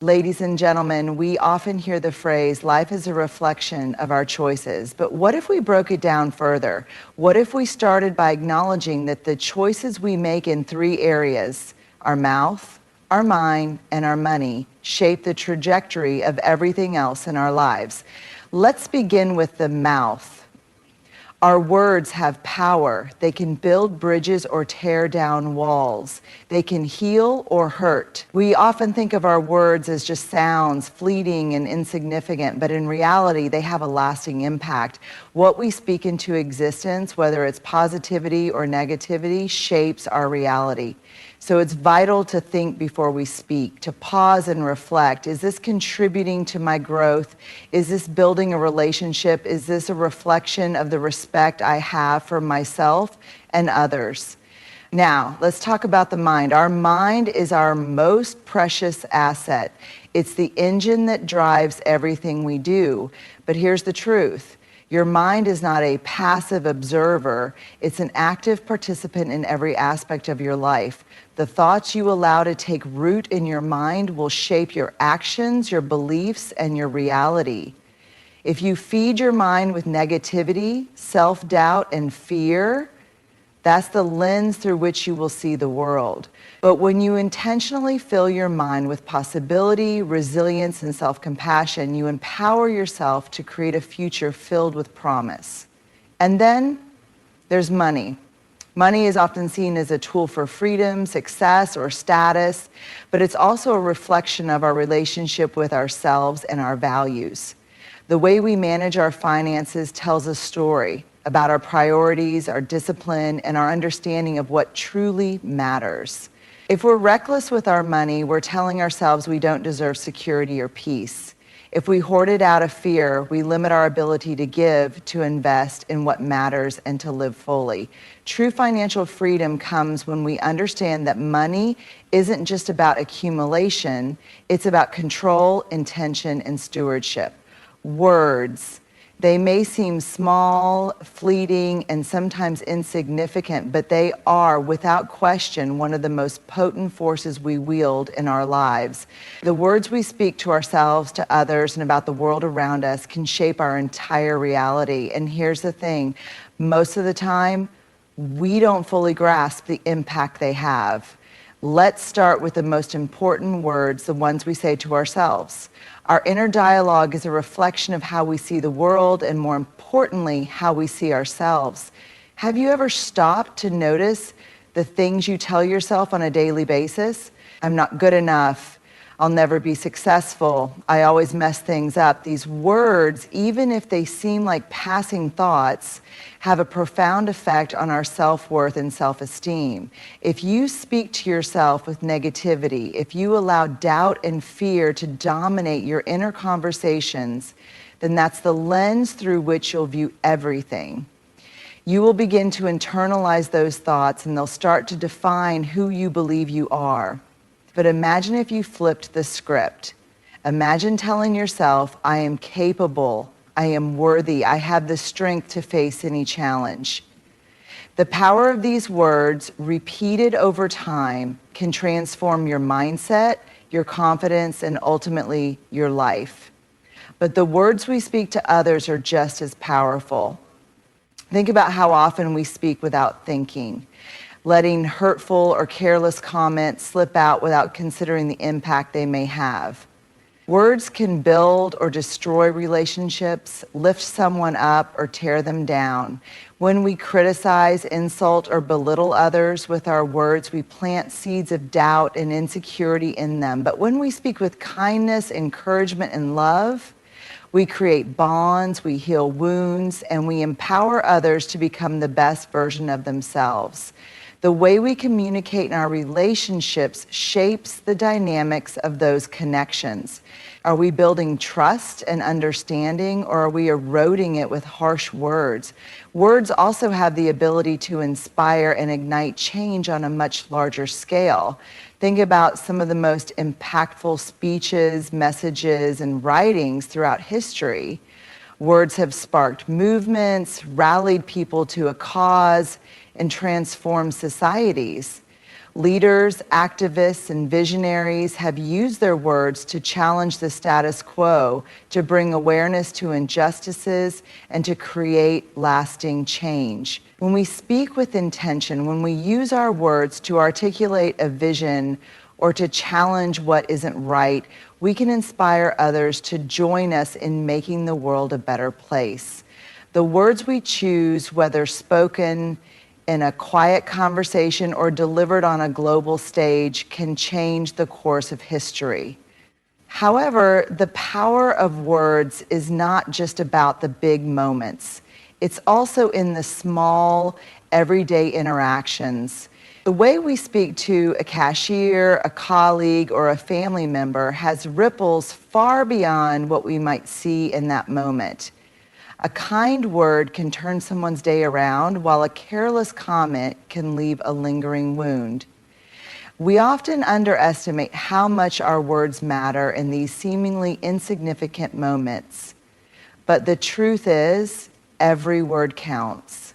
Ladies and gentlemen, we often hear the phrase, life is a reflection of our choices. But what if we broke it down further? What if we started by acknowledging that the choices we make in three areas, our mouth, our mind, and our money, shape the trajectory of everything else in our lives? Let's begin with the mouth. Our words have power. They can build bridges or tear down walls. They can heal or hurt. We often think of our words as just sounds, fleeting and insignificant, but in reality, they have a lasting impact. What we speak into existence, whether it's positivity or negativity, shapes our reality. So it's vital to think before we speak, to pause and reflect. Is this contributing to my growth? Is this building a relationship? Is this a reflection of the respect I have for myself and others? Now, let's talk about the mind. Our mind is our most precious asset. It's the engine that drives everything we do. But here's the truth. Your mind is not a passive observer. It's an active participant in every aspect of your life. The thoughts you allow to take root in your mind will shape your actions, your beliefs, and your reality. If you feed your mind with negativity, self-doubt, and fear, that's the lens through which you will see the world. But when you intentionally fill your mind with possibility, resilience, and self-compassion, you empower yourself to create a future filled with promise. And then there's money. Money is often seen as a tool for freedom, success, or status, but it's also a reflection of our relationship with ourselves and our values. The way we manage our finances tells a story about our priorities, our discipline, and our understanding of what truly matters. If we're reckless with our money, we're telling ourselves we don't deserve security or peace. If we hoard it out of fear, we limit our ability to give, to invest in what matters, and to live fully. True financial freedom comes when we understand that money isn't just about accumulation, it's about control, intention, and stewardship. Words. They may seem small, fleeting, and sometimes insignificant, but they are, without question, one of the most potent forces we wield in our lives. The words we speak to ourselves, to others, and about the world around us can shape our entire reality. And here's the thing, most of the time, we don't fully grasp the impact they have. Let's start with the most important words, the ones we say to ourselves. Our inner dialogue is a reflection of how we see the world and, more importantly, how we see ourselves. Have you ever stopped to notice the things you tell yourself on a daily basis? I'm not good enough. I'll never be successful. I always mess things up. These words, even if they seem like passing thoughts, have a profound effect on our self-worth and self-esteem. If you speak to yourself with negativity, if you allow doubt and fear to dominate your inner conversations, then that's the lens through which you'll view everything. You will begin to internalize those thoughts, and they'll start to define who you believe you are. But imagine if you flipped the script. Imagine telling yourself, I am capable, I am worthy, I have the strength to face any challenge. The power of these words, repeated over time, can transform your mindset, your confidence, and ultimately your life. But the words we speak to others are just as powerful. Think about how often we speak without thinking, letting hurtful or careless comments slip out without considering the impact they may have. Words can build or destroy relationships, lift someone up or tear them down. When we criticize, insult, or belittle others with our words, we plant seeds of doubt and insecurity in them. But when we speak with kindness, encouragement, and love, we create bonds, we heal wounds, and we empower others to become the best version of themselves. The way we communicate in our relationships shapes the dynamics of those connections. Are we building trust and understanding, or are we eroding it with harsh words? Words also have the ability to inspire and ignite change on a much larger scale. Think about some of the most impactful speeches, messages, and writings throughout history. Words have sparked movements, rallied people to a cause, and transformed societies. Leaders, activists, and visionaries have used their words to challenge the status quo, to bring awareness to injustices, and to create lasting change. When we speak with intention, when we use our words to articulate a vision or to challenge what isn't right, we can inspire others to join us in making the world a better place. The words we choose, whether spoken in a quiet conversation or delivered on a global stage, can change the course of history. However, the power of words is not just about the big moments. It's also in the small, everyday interactions. The way we speak to a cashier, a colleague, or a family member has ripples far beyond what we might see in that moment. A kind word can turn someone's day around, while a careless comment can leave a lingering wound. We often underestimate how much our words matter in these seemingly insignificant moments. But the truth is, every word counts.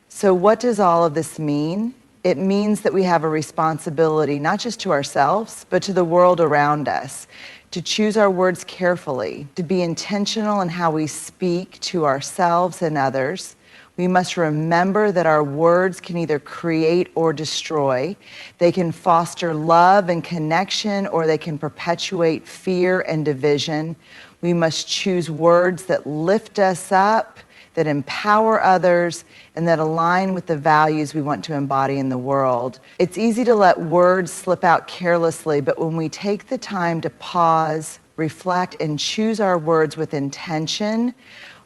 So what does all of this mean? It means that we have a responsibility, not just to ourselves, but to the world around us, to choose our words carefully, to be intentional in how we speak to ourselves and others. We must remember that our words can either create or destroy. They can foster love and connection, or they can perpetuate fear and division. We must choose words that lift us up, that empower others, and that align with the values we want to embody in the world. It's easy to let words slip out carelessly, but when we take the time to pause, reflect, and choose our words with intention,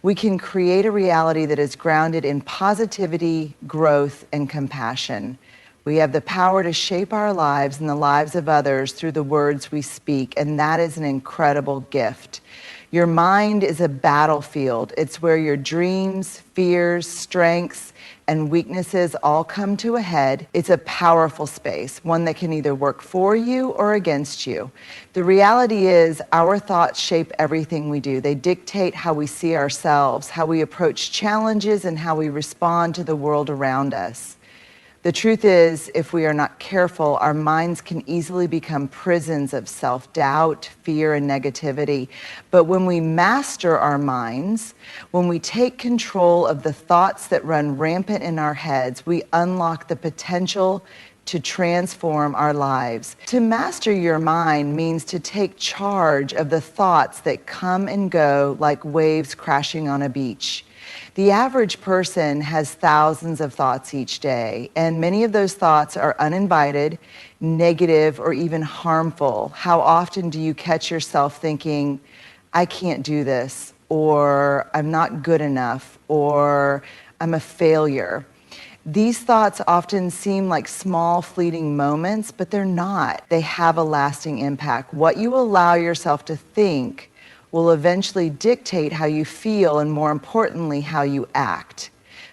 we can create a reality that is grounded in positivity, growth, and compassion. We have the power to shape our lives and the lives of others through the words we speak, and that is an incredible gift. Your mind is a battlefield. It's where your dreams, fears, strengths, and weaknesses all come to a head. It's a powerful space, one that can either work for you or against you. The reality is, our thoughts shape everything we do. They dictate how we see ourselves, how we approach challenges, and how we respond to the world around us. The truth is, if we are not careful, our minds can easily become prisons of self-doubt, fear, and negativity. But when we master our minds, when we take control of the thoughts that run rampant in our heads, we unlock the potential to transform our lives. To master your mind means to take charge of the thoughts that come and go like waves crashing on a beach. The average person has thousands of thoughts each day, and many of those thoughts are uninvited, negative, or even harmful. How often do you catch yourself thinking, I can't do this, or I'm not good enough, or I'm a failure? These thoughts often seem like small, fleeting moments, but they're not. They have a lasting impact. What you allow yourself to think will eventually dictate how you feel and, more importantly, how you act.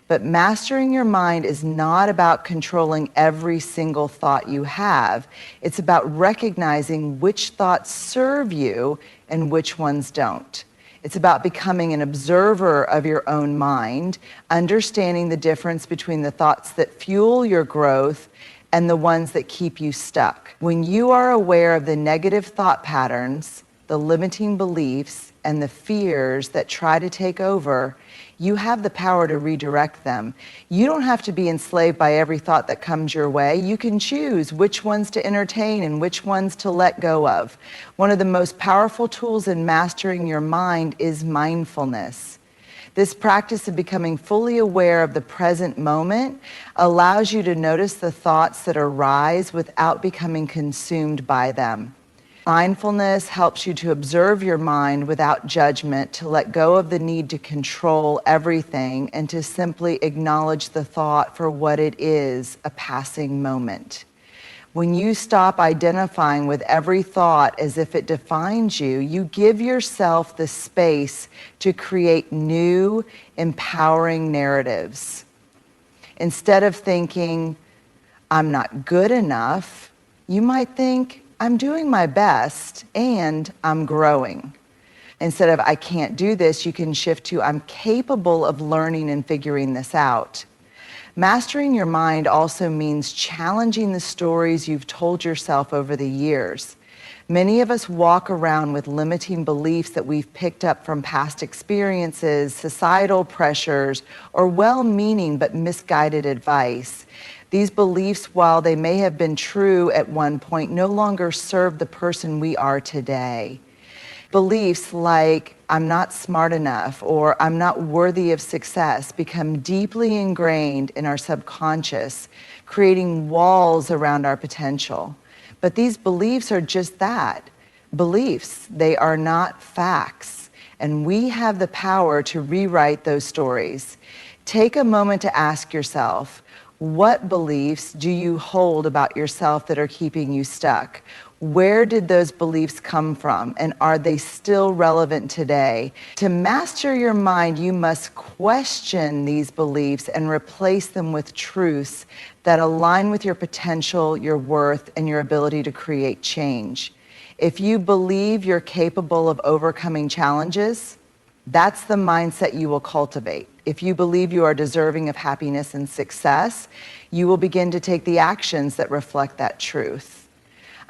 But mastering your mind is not about controlling every single thought you have. It's about recognizing which thoughts serve you and which ones don't. It's about becoming an observer of your own mind, understanding the difference between the thoughts that fuel your growth and the ones that keep you stuck. When you are aware of the negative thought patterns, the limiting beliefs, and the fears that try to take over, you have the power to redirect them. You don't have to be enslaved by every thought that comes your way. You can choose which ones to entertain and which ones to let go of. One of the most powerful tools in mastering your mind is mindfulness. This practice of becoming fully aware of the present moment allows you to notice the thoughts that arise without becoming consumed by them. Mindfulness helps you to observe your mind without judgment, to let go of the need to control everything, and to simply acknowledge the thought for what it is, a passing moment. When you stop identifying with every thought as if it defines you, you give yourself the space to create new, empowering narratives. Instead of thinking, I'm not good enough, you might think, I'm doing my best and I'm growing. Instead of I can't do this, you can shift to I'm capable of learning and figuring this out. Mastering your mind also means challenging the stories you've told yourself over the years. Many of us walk around with limiting beliefs that we've picked up from past experiences, societal pressures, or well-meaning but misguided advice. These beliefs, while they may have been true at one point, no longer serve the person we are today. Beliefs like, I'm not smart enough or I'm not worthy of success become deeply ingrained in our subconscious, creating walls around our potential. But these beliefs are just that, beliefs. They are not facts. And we have the power to rewrite those stories. Take a moment to ask yourself, what beliefs do you hold about yourself that are keeping you stuck? Where did those beliefs come from, and are they still relevant today? To master your mind, you must question these beliefs and replace them with truths that align with your potential, your worth, and your ability to create change. If you believe you're capable of overcoming challenges, that's the mindset you will cultivate. If you believe you are deserving of happiness and success, you will begin to take the actions that reflect that truth.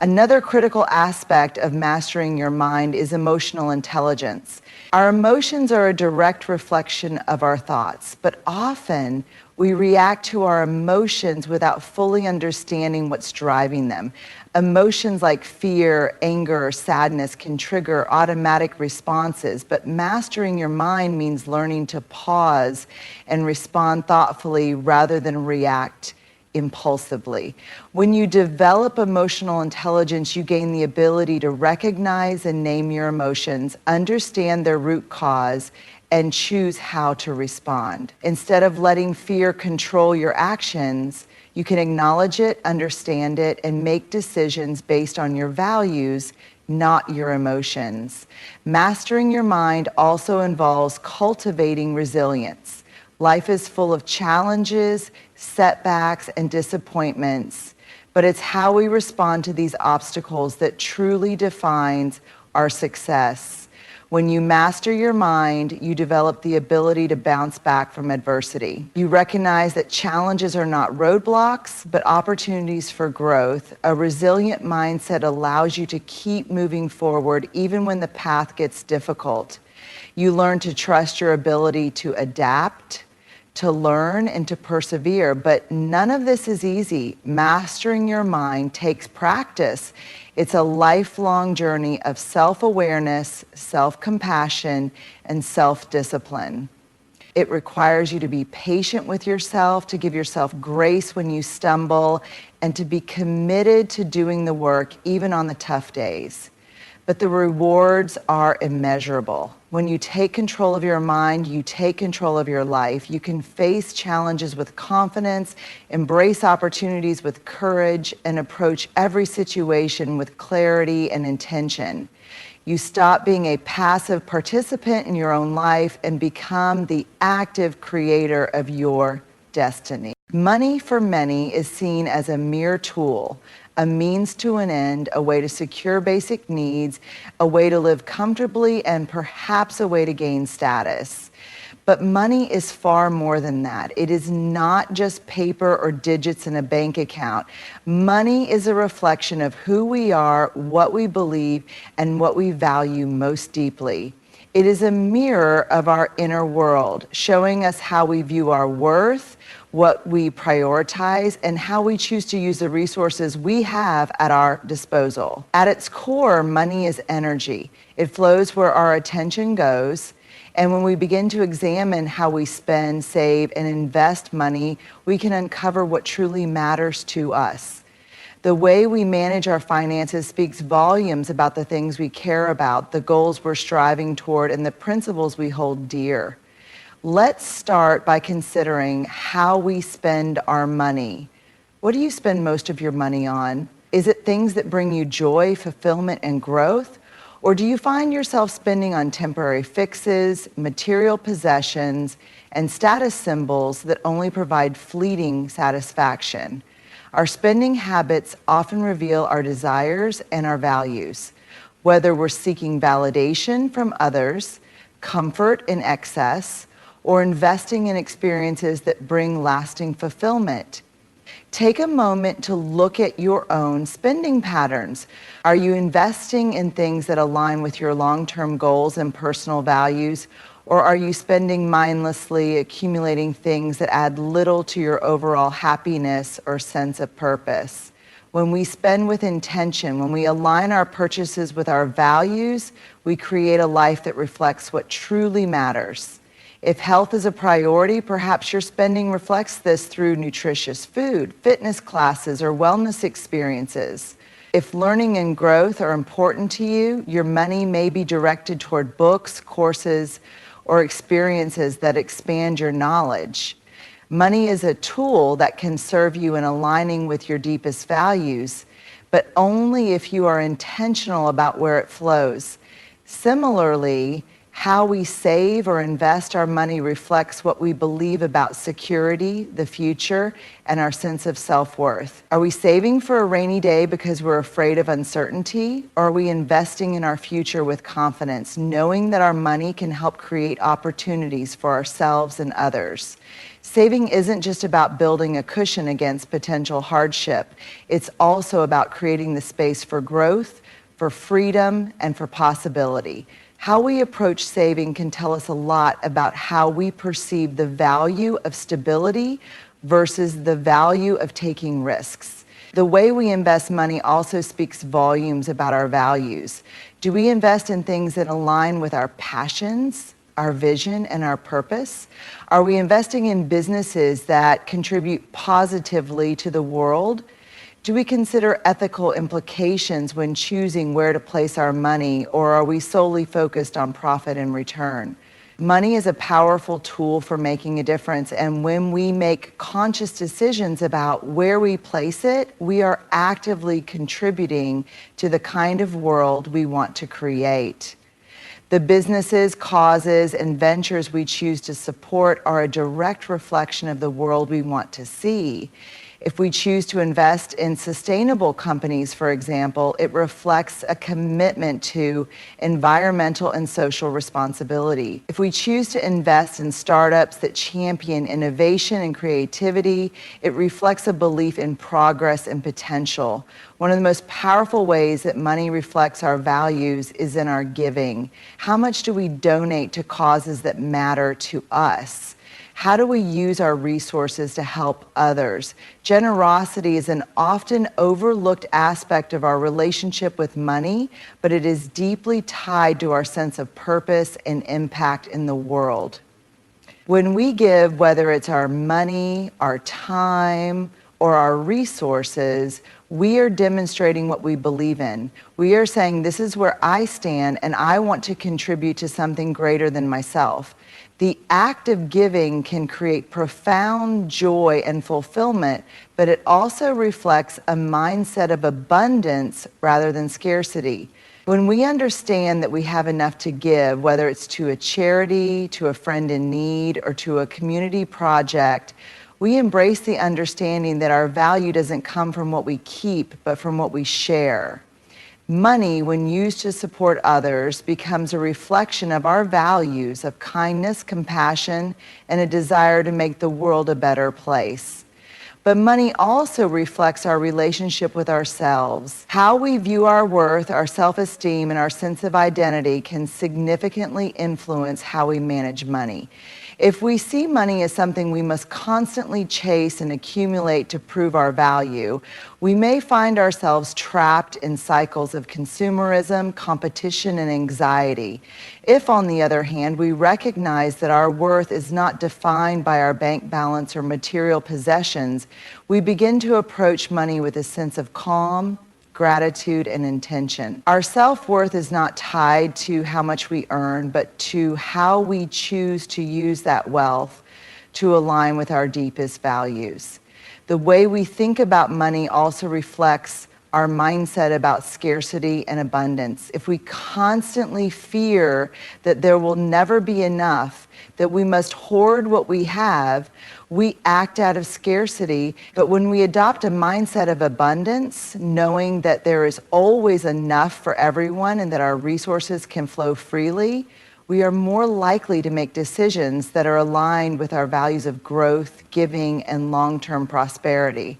Another critical aspect of mastering your mind is emotional intelligence. Our emotions are a direct reflection of our thoughts, but often we react to our emotions without fully understanding what's driving them. Emotions like fear, anger, or sadness can trigger automatic responses, but mastering your mind means learning to pause and respond thoughtfully rather than react impulsively. When you develop emotional intelligence, you gain the ability to recognize and name your emotions, understand their root cause, and choose how to respond. Instead of letting fear control your actions, you can acknowledge it, understand it, and make decisions based on your values, not your emotions. Mastering your mind also involves cultivating resilience. Life is full of challenges, setbacks, and disappointments, but it's how we respond to these obstacles that truly defines our success. When you master your mind, you develop the ability to bounce back from adversity. You recognize that challenges are not roadblocks, but opportunities for growth. A resilient mindset allows you to keep moving forward even when the path gets difficult. You learn to trust your ability to adapt, to learn, and to persevere, but none of this is easy. Mastering your mind takes practice. It's a lifelong journey of self-awareness, self-compassion, and self-discipline. It requires you to be patient with yourself, to give yourself grace when you stumble, and to be committed to doing the work even on the tough days. But the rewards are immeasurable. When you take control of your mind, you take control of your life. You can face challenges with confidence, embrace opportunities with courage, and approach every situation with clarity and intention. You stop being a passive participant in your own life and become the active creator of your destiny. Money for many is seen as a mere tool, a means to an end, a way to secure basic needs, a way to live comfortably, and perhaps a way to gain status. But money is far more than that. It is not just paper or digits in a bank account. Money is a reflection of who we are, what we believe, and what we value most deeply. It is a mirror of our inner world, showing us how we view our worth, what we prioritize, and how we choose to use the resources we have at our disposal. At its core, money is energy. It flows where our attention goes. And when we begin to examine how we spend, save, and invest money, we can uncover what truly matters to us. The way we manage our finances speaks volumes about the things we care about, the goals we're striving toward, and the principles we hold dear. Let's start by considering how we spend our money. What do you spend most of your money on? Is it things that bring you joy, fulfillment, and growth? Or do you find yourself spending on temporary fixes, material possessions, and status symbols that only provide fleeting satisfaction? Our spending habits often reveal our desires and our values. Whether we're seeking validation from others, comfort in excess, or investing in experiences that bring lasting fulfillment? Take a moment to look at your own spending patterns. Are you investing in things that align with your long-term goals and personal values, or are you spending mindlessly, accumulating things that add little to your overall happiness or sense of purpose? When we spend with intention, when we align our purchases with our values, we create a life that reflects what truly matters. If health is a priority, perhaps your spending reflects this through nutritious food, fitness classes, or wellness experiences. If learning and growth are important to you, your money may be directed toward books, courses, or experiences that expand your knowledge. Money is a tool that can serve you in aligning with your deepest values, but only if you are intentional about where it flows. Similarly, how we save or invest our money reflects what we believe about security, the future, and our sense of self-worth. Are we saving for a rainy day because we're afraid of uncertainty? Or are we investing in our future with confidence, knowing that our money can help create opportunities for ourselves and others? Saving isn't just about building a cushion against potential hardship. It's also about creating the space for growth, for freedom, and for possibility. How we approach saving can tell us a lot about how we perceive the value of stability versus the value of taking risks. The way we invest money also speaks volumes about our values. Do we invest in things that align with our passions, our vision, and our purpose? Are we investing in businesses that contribute positively to the world? Do we consider ethical implications when choosing where to place our money, or are we solely focused on profit and return? Money is a powerful tool for making a difference, and when we make conscious decisions about where we place it, we are actively contributing to the kind of world we want to create. The businesses, causes, and ventures we choose to support are a direct reflection of the world we want to see. If we choose to invest in sustainable companies, for example, it reflects a commitment to environmental and social responsibility. If we choose to invest in startups that champion innovation and creativity, it reflects a belief in progress and potential. One of the most powerful ways that money reflects our values is in our giving. How much do we donate to causes that matter to us? How do we use our resources to help others? Generosity is an often overlooked aspect of our relationship with money, but it is deeply tied to our sense of purpose and impact in the world. When we give, whether it's our money, our time, or our resources, we are demonstrating what we believe in. We are saying, this is where I stand and I want to contribute to something greater than myself. The act of giving can create profound joy and fulfillment, but it also reflects a mindset of abundance rather than scarcity. When we understand that we have enough to give, whether it's to a charity, to a friend in need, or to a community project, we embrace the understanding that our value doesn't come from what we keep, but from what we share. Money, when used to support others, becomes a reflection of our values of kindness, compassion, and a desire to make the world a better place. But money also reflects our relationship with ourselves. How we view our worth, our self-esteem, and our sense of identity can significantly influence how we manage money. If we see money as something we must constantly chase and accumulate to prove our value, we may find ourselves trapped in cycles of consumerism, competition, and anxiety. If, on the other hand, we recognize that our worth is not defined by our bank balance or material possessions, we begin to approach money with a sense of calm, gratitude, and intention. Our self-worth is not tied to how much we earn, but to how we choose to use that wealth to align with our deepest values. The way we think about money also reflects our mindset about scarcity and abundance. If we constantly fear that there will never be enough, that we must hoard what we have, we act out of scarcity. But when we adopt a mindset of abundance, knowing that there is always enough for everyone and that our resources can flow freely, we are more likely to make decisions that are aligned with our values of growth, giving, and long-term prosperity.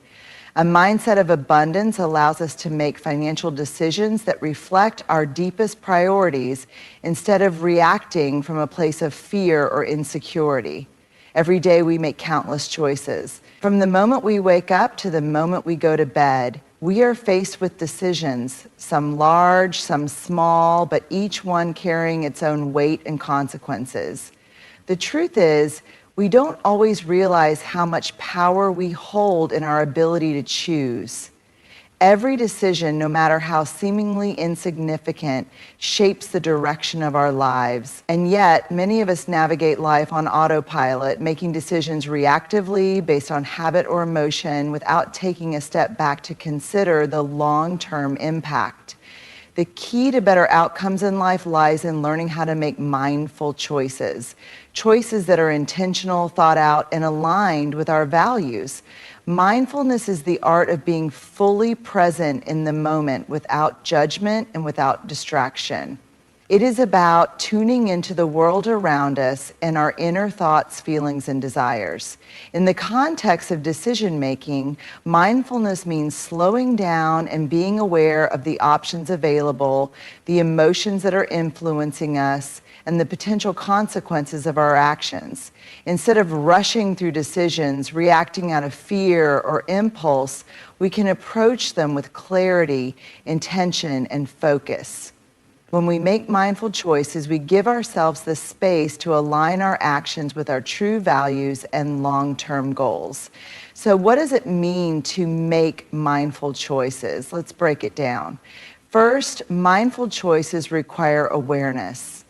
A mindset of abundance allows us to make financial decisions that reflect our deepest priorities instead of reacting from a place of fear or insecurity. Every day we make countless choices. From the moment we wake up to the moment we go to bed, we are faced with decisions, some large, some small, but each one carrying its own weight and consequences. The truth is, we don't always realize how much power we hold in our ability to choose. Every decision, no matter how seemingly insignificant, shapes the direction of our lives. And yet, many of us navigate life on autopilot, making decisions reactively based on habit or emotion without taking a step back to consider the long-term impact. The key to better outcomes in life lies in learning how to make mindful choices. Choices that are intentional, thought out, and aligned with our values. Mindfulness is the art of being fully present in the moment without judgment and without distraction. It is about tuning into the world around us and our inner thoughts, feelings, and desires. In the context of decision making, mindfulness means slowing down and being aware of the options available, the emotions that are influencing us, and the potential consequences of our actions. Instead of rushing through decisions, reacting out of fear or impulse, we can approach them with clarity, intention, and focus. When we make mindful choices, we give ourselves the space to align our actions with our true values and long-term goals. So what does it mean to make mindful choices? Let's break it down. First, mindful choices require awareness.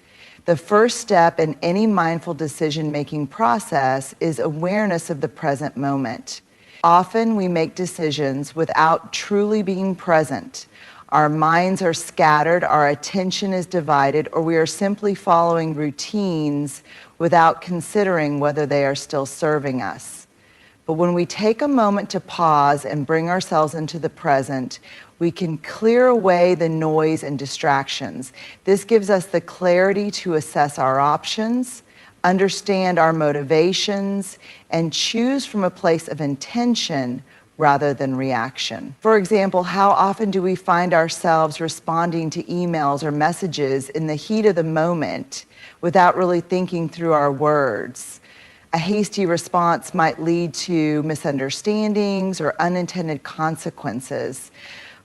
The first step in any mindful decision-making process is awareness of the present moment. Often we make decisions without truly being present. Our minds are scattered, our attention is divided, or we are simply following routines without considering whether they are still serving us. But when we take a moment to pause and bring ourselves into the present, we can clear away the noise and distractions. This gives us the clarity to assess our options, understand our motivations, and choose from a place of intention rather than reaction. For example, how often do we find ourselves responding to emails or messages in the heat of the moment without really thinking through our words? A hasty response might lead to misunderstandings or unintended consequences.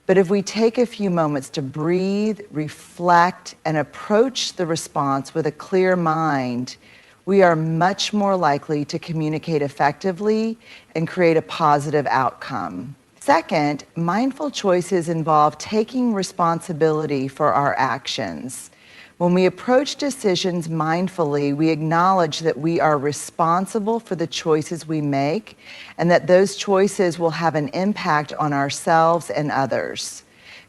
But if we take a few moments to breathe, reflect, and approach the response with a clear mind, we are much more likely to communicate effectively and create a positive outcome. Second, mindful choices involve taking responsibility for our actions. When we approach decisions mindfully, we acknowledge that we are responsible for the choices we make and that those choices will have an impact on ourselves and others.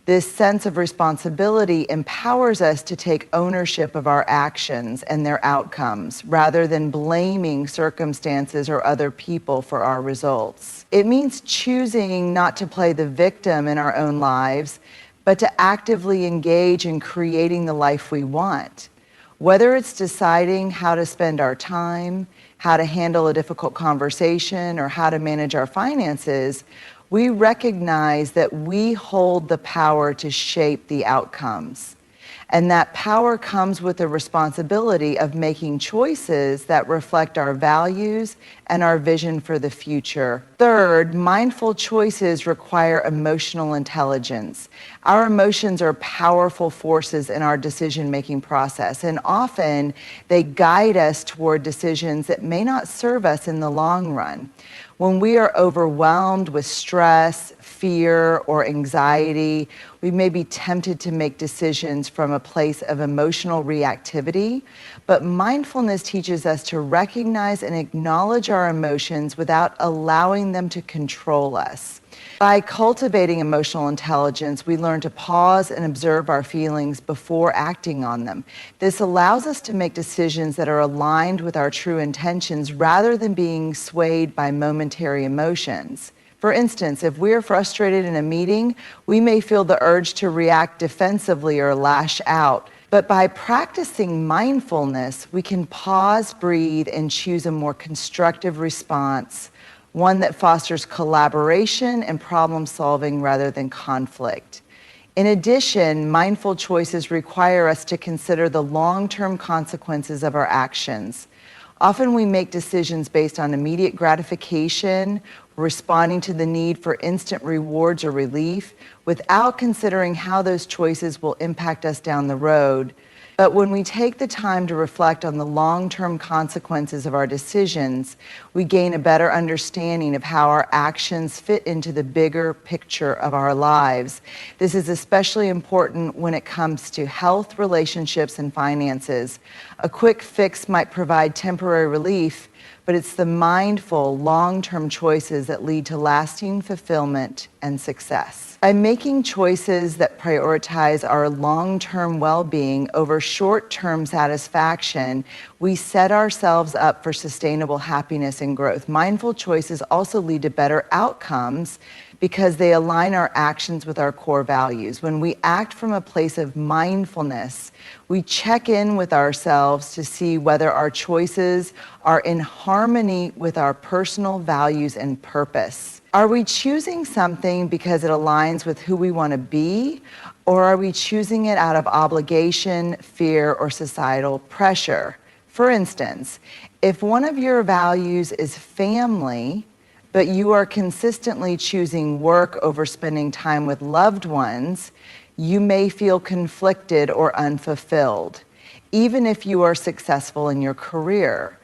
This sense of responsibility empowers us to take ownership of our actions and their outcomes rather than blaming circumstances or other people for our results. It means choosing not to play the victim in our own lives, but to actively engage in creating the life we want. Whether it's deciding how to spend our time, how to handle a difficult conversation, or how to manage our finances, we recognize that we hold the power to shape the outcomes. And that power comes with the responsibility of making choices that reflect our values and our vision for the future. Third, mindful choices require emotional intelligence. Our emotions are powerful forces in our decision-making process, and often they guide us toward decisions that may not serve us in the long run. When we are overwhelmed with stress, fear, or anxiety, we may be tempted to make decisions from a place of emotional reactivity, but mindfulness teaches us to recognize and acknowledge our emotions without allowing them to control us. By cultivating emotional intelligence, we learn to pause and observe our feelings before acting on them. This allows us to make decisions that are aligned with our true intentions rather than being swayed by momentary emotions. For instance, if we are frustrated in a meeting, we may feel the urge to react defensively or lash out, But by practicing mindfulness, we can pause, breathe, and choose a more constructive response, one that fosters collaboration and problem solving rather than conflict. In addition, mindful choices require us to consider the long-term consequences of our actions. Often we make decisions based on immediate gratification, responding to the need for instant rewards or relief, without considering how those choices will impact us down the road. But when we take the time to reflect on the long-term consequences of our decisions, we gain a better understanding of how our actions fit into the bigger picture of our lives. This is especially important when it comes to health, relationships, and finances. A quick fix might provide temporary relief, but it's the mindful, long-term choices that lead to lasting fulfillment and success. By making choices that prioritize our long-term well-being over short-term satisfaction, we set ourselves up for sustainable happiness and growth. Mindful choices also lead to better outcomes because they align our actions with our core values. When we act from a place of mindfulness, we check in with ourselves to see whether our choices are in harmony with our personal values and purpose. Are we choosing something because it aligns with who we want to be, or are we choosing it out of obligation, fear, or societal pressure? For instance, if one of your values is family, but you are consistently choosing work over spending time with loved ones, you may feel conflicted or unfulfilled, even if you are successful in your career.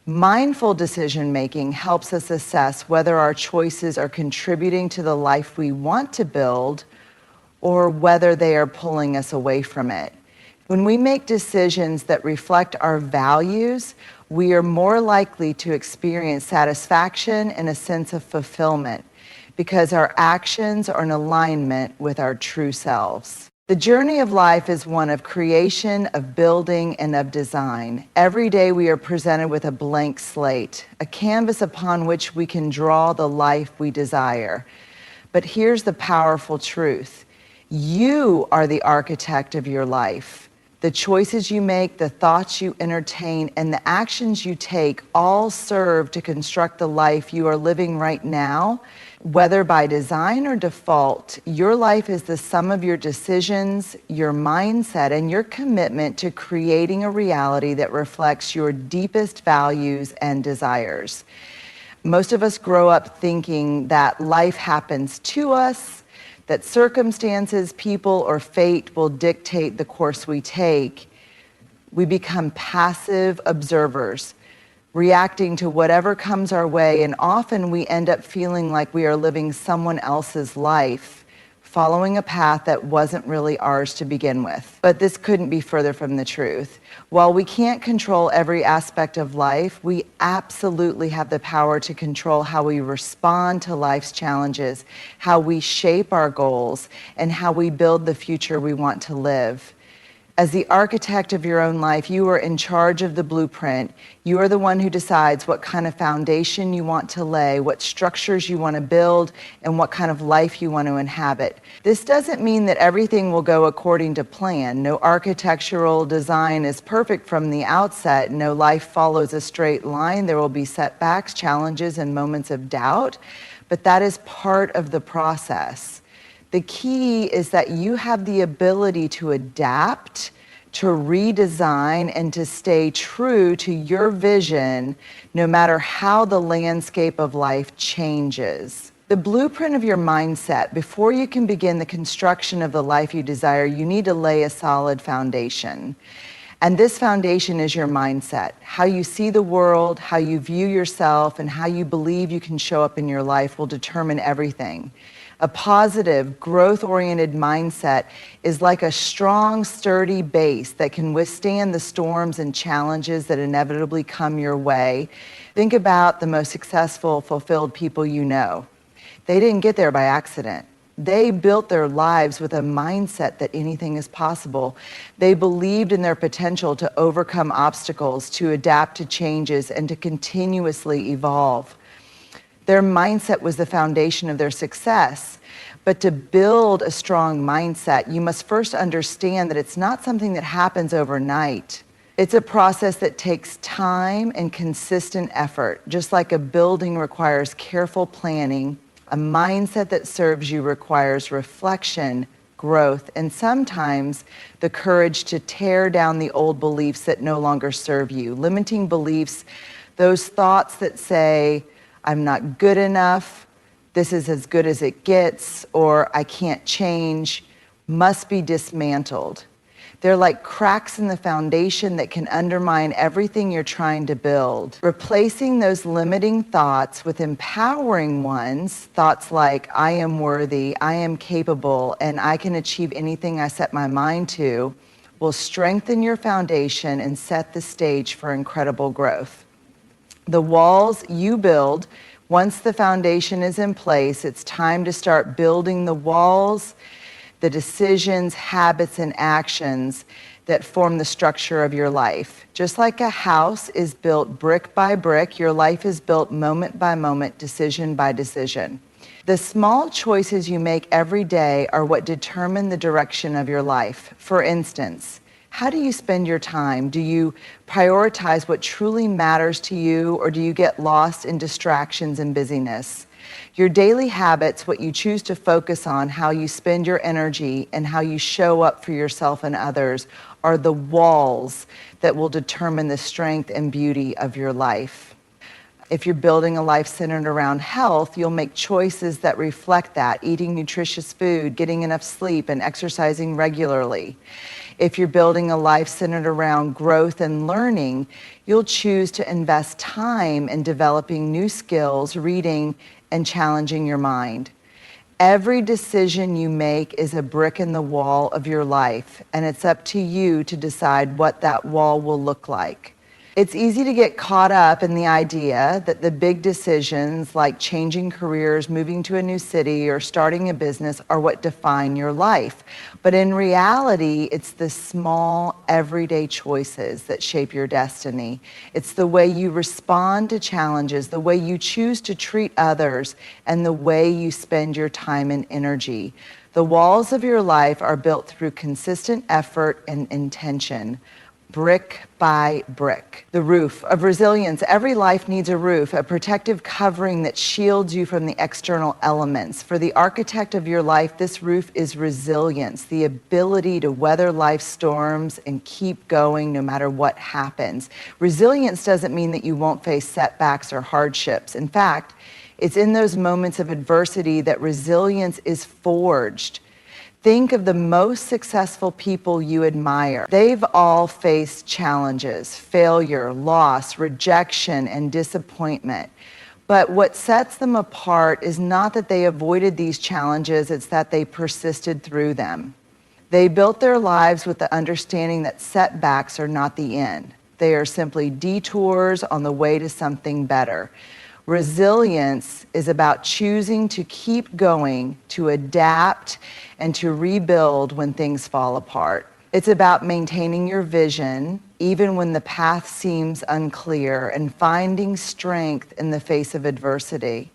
Mindful decision-making helps us assess whether our choices are contributing to the life we want to build or whether they are pulling us away from it. When we make decisions that reflect our values, we are more likely to experience satisfaction and a sense of fulfillment because our actions are in alignment with our true selves. The journey of life is one of creation, of building, and of design. Every day we are presented with a blank slate, a canvas upon which we can draw the life we desire. But here's the powerful truth. You are the architect of your life. The choices you make, the thoughts you entertain, and the actions you take all serve to construct the life you are living right now. Whether by design or default, your life is the sum of your decisions, your mindset, and your commitment to creating a reality that reflects your deepest values and desires. Most of us grow up thinking that life happens to us, that circumstances, people, or fate will dictate the course we take. We become passive observers, reacting to whatever comes our way, and often we end up feeling like we are living someone else's life, following a path that wasn't really ours to begin with. But this couldn't be further from the truth. While we can't control every aspect of life, we absolutely have the power to control how we respond to life's challenges, how we shape our goals, and how we build the future we want to live. As the architect of your own life, you are in charge of the blueprint. You are the one who decides what kind of foundation you want to lay, what structures you want to build, and what kind of life you want to inhabit. This doesn't mean that everything will go according to plan. No architectural design is perfect from the outset. No life follows a straight line. There will be setbacks, challenges, and moments of doubt, but that is part of the process. The key is that you have the ability to adapt, to redesign, and to stay true to your vision no matter how the landscape of life changes. The blueprint of your mindset, before you can begin the construction of the life you desire, you need to lay a solid foundation. And this foundation is your mindset. How you see the world, how you view yourself, and how you believe you can show up in your life will determine everything. A positive, growth-oriented mindset is like a strong, sturdy base that can withstand the storms and challenges that inevitably come your way. Think about the most successful, fulfilled people you know. They didn't get there by accident. They built their lives with a mindset that anything is possible. They believed in their potential to overcome obstacles, to adapt to changes, and to continuously evolve. Their mindset was the foundation of their success. But to build a strong mindset, you must first understand that it's not something that happens overnight. It's a process that takes time and consistent effort. Just like a building requires careful planning, a mindset that serves you requires reflection, growth, and sometimes the courage to tear down the old beliefs that no longer serve you. Limiting beliefs, those thoughts that say, I'm not good enough, this is as good as it gets, or I can't change, must be dismantled. They're like cracks in the foundation that can undermine everything you're trying to build. Replacing those limiting thoughts with empowering ones, thoughts like, I am worthy, I am capable, and I can achieve anything I set my mind to, will strengthen your foundation and set the stage for incredible growth. The walls you build, once the foundation is in place, it's time to start building the walls, the decisions, habits, and actions that form the structure of your life. Just like a house is built brick by brick, your life is built moment by moment, decision by decision. The small choices you make every day are what determine the direction of your life. For instance, how do you spend your time? Do you prioritize what truly matters to you, or do you get lost in distractions and busyness? Your daily habits, what you choose to focus on, how you spend your energy, and how you show up for yourself and others are the walls that will determine the strength and beauty of your life. If you're building a life centered around health, you'll make choices that reflect that, eating nutritious food, getting enough sleep, and exercising regularly. If you're building a life centered around growth and learning, you'll choose to invest time in developing new skills, reading, and challenging your mind. Every decision you make is a brick in the wall of your life, and it's up to you to decide what that wall will look like. It's easy to get caught up in the idea that the big decisions like changing careers, moving to a new city, or starting a business are what define your life. But in reality, it's the small, everyday choices that shape your destiny. It's the way you respond to challenges, the way you choose to treat others, and the way you spend your time and energy. The walls of your life are built through consistent effort and intention. Brick by brick. The roof of resilience. Every life needs a roof, a protective covering that shields you from the external elements. For the architect of your life, this roof is resilience, the ability to weather life's storms and keep going no matter what happens. Resilience doesn't mean that you won't face setbacks or hardships. In fact, it's in those moments of adversity that resilience is forged. Think of the most successful people you admire. They've all faced challenges, failure, loss, rejection, and disappointment. But what sets them apart is not that they avoided these challenges, it's that they persisted through them. They built their lives with the understanding that setbacks are not the end. They are simply detours on the way to something better. Resilience is about choosing to keep going, to adapt, and to rebuild when things fall apart. It's about maintaining your vision, even when the path seems unclear, and finding strength in the face of adversity.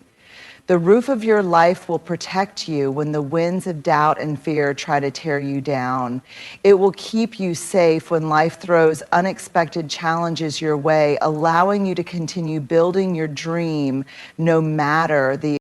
The roof of your life will protect you when the winds of doubt and fear try to tear you down. It will keep you safe when life throws unexpected challenges your way, allowing you to continue building your dream no matter the